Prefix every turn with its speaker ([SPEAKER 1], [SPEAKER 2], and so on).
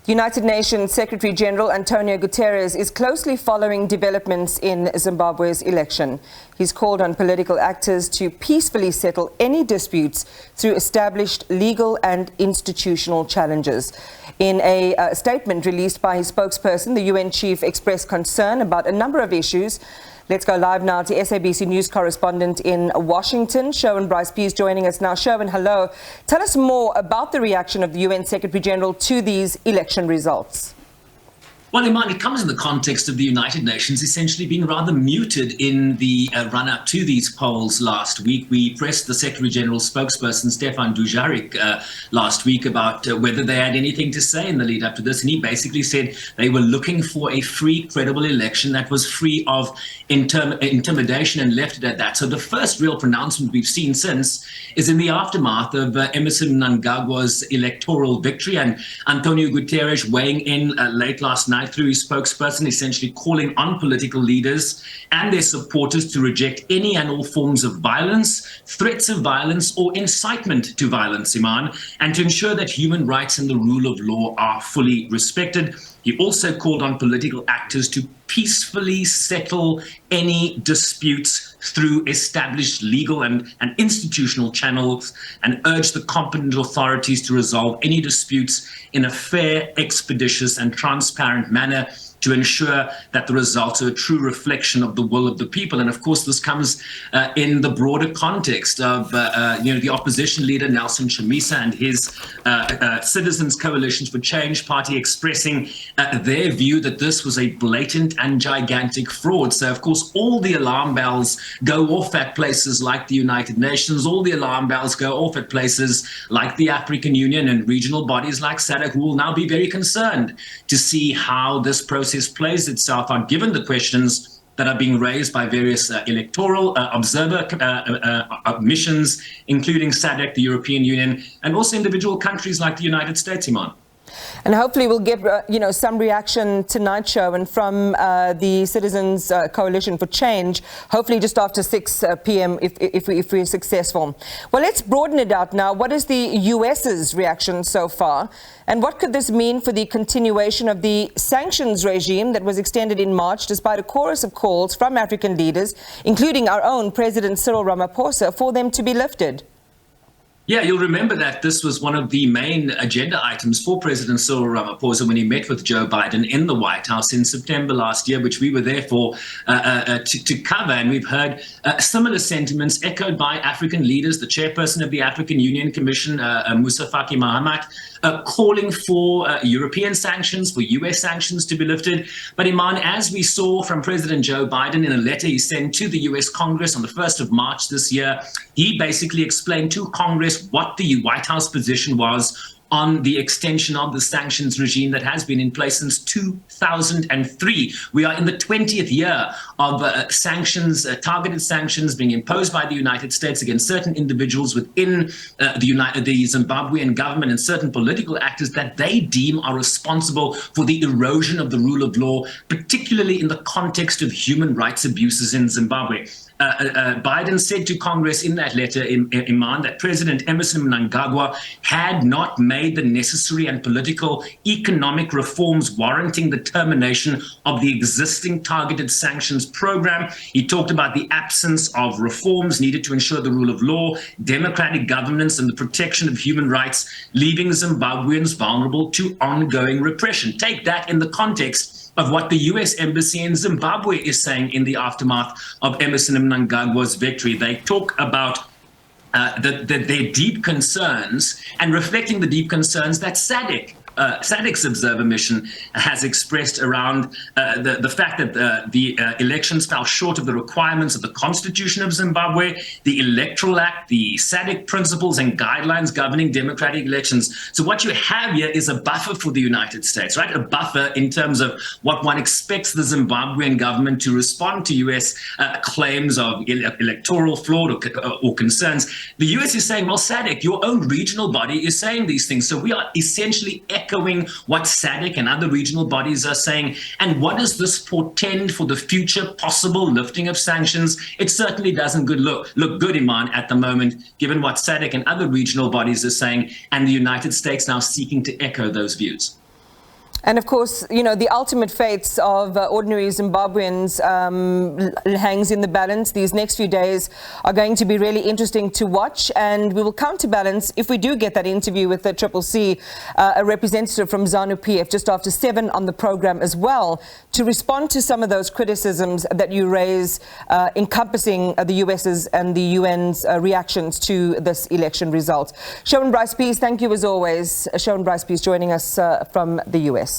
[SPEAKER 1] The United Nations Secretary General Antonio Guterres is closely following developments in Zimbabwe's election. He's called on political actors to peacefully settle any disputes through established legal and institutional challenges. In a statement released by his spokesperson, the UN chief expressed concern about a number of issues. Let's go live now to SABC News correspondent in Washington, Sherwin Bryce-Pease, joining us now. Sherwin, hello. Tell us more about the reaction of the UN Secretary General to these election results.
[SPEAKER 2] Well, Iman, it comes in the context of the United Nations essentially being rather muted in the run-up to these polls last week. We pressed the Secretary General's spokesperson, Stefan Dujarric, last week about whether they had anything to say in the lead-up to this, and he basically said they were looking for a free, credible election that was free of intimidation, and left it at that. So the first real pronouncement we've seen since is in the aftermath of Emmerson Mnangagwa's electoral victory, and Antonio Guterres weighing in late last night through his spokesperson, essentially calling on political leaders and their supporters to reject any and all forms of violence, threats of violence, or incitement to violence, Iman, and to ensure that human rights and the rule of law are fully respected. He also called on political actors to peacefully settle any disputes through established legal and institutional channels, and urged the competent authorities to resolve any disputes in a fair, expeditious, and transparent manner to ensure that the results are a true reflection of the will of the people. And of course, this comes in the broader context of the opposition leader Nelson Chamisa and his Citizens Coalition for Change party expressing their view that this was a blatant and gigantic fraud. So of course, all the alarm bells go off at places like the United Nations, all the alarm bells go off at places like the African Union and regional bodies like SADC, who will now be very concerned to see how this process plays itself out, given the questions that are being raised by various electoral observer missions, including SADC, the European Union, and also individual countries like the United States, Iman.
[SPEAKER 1] And hopefully we'll get, some reaction tonight, Sherwin, from the Citizens Coalition for Change, hopefully just after 6 p.m. if we're successful. Well, let's broaden it out now. What is the US's reaction so far? And what could this mean for the continuation of the sanctions regime that was extended in March, despite a chorus of calls from African leaders, including our own President Cyril Ramaphosa, for them to be lifted?
[SPEAKER 2] Yeah, you'll remember that this was one of the main agenda items for President Cyril Ramaphosa when he met with Joe Biden in the White House in September last year, which we were there for to cover. And we've heard similar sentiments echoed by African leaders, the chairperson of the African Union Commission, Moussa Faki Mahamat, calling for European sanctions, for US sanctions to be lifted. But Iman, as we saw from President Joe Biden in a letter he sent to the US Congress on the 1st of March this year, he basically explained to Congress what the White House position was on the extension of the sanctions regime that has been in place since 2003. We are in the 20th year of sanctions, targeted sanctions being imposed by the United States against certain individuals within the Zimbabwean government and certain political actors that they deem are responsible for the erosion of the rule of law, particularly in the context of human rights abuses in Zimbabwe. Biden said to Congress in that letter, Iman, that President Emmerson Mnangagwa had not made the necessary and political economic reforms warranting the termination of the existing targeted sanctions program. He talked about the absence of reforms needed to ensure the rule of law, democratic governance, and the protection of human rights, leaving Zimbabweans vulnerable to ongoing repression. Take that in the context of what the U.S. Embassy in Zimbabwe is saying in the aftermath of Emmerson Mnangagwa's victory. They talk about their deep concerns and reflecting the deep concerns that SADC's observer mission has expressed around the fact that the elections fell short of the requirements of the Constitution of Zimbabwe, the Electoral Act, the SADC principles and guidelines governing democratic elections. So what you have here is a buffer for the United States, right? A buffer in terms of what one expects the Zimbabwean government to respond to U.S. Claims of electoral fraud or concerns. The U.S. is saying, well, SADC, your own regional body, is saying these things. So we are essentially echoing what SADC and other regional bodies are saying. And what does this portend for the future possible lifting of sanctions? It certainly doesn't look good, Iman, at the moment, given what SADC and other regional bodies are saying, and the United States now seeking to echo those views.
[SPEAKER 1] And of course, you know, the ultimate fates of ordinary Zimbabweans hangs in the balance. These next few days are going to be really interesting to watch, and we will counterbalance if we do get that interview with the CCC, a representative from ZANU-PF just after 7 on the program as well, to respond to some of those criticisms that you raise, encompassing the US's and the UN's reactions to this election result. Sherwin Bryce-Pease, thank you as always. Sherwin Bryce-Pease joining us from the US.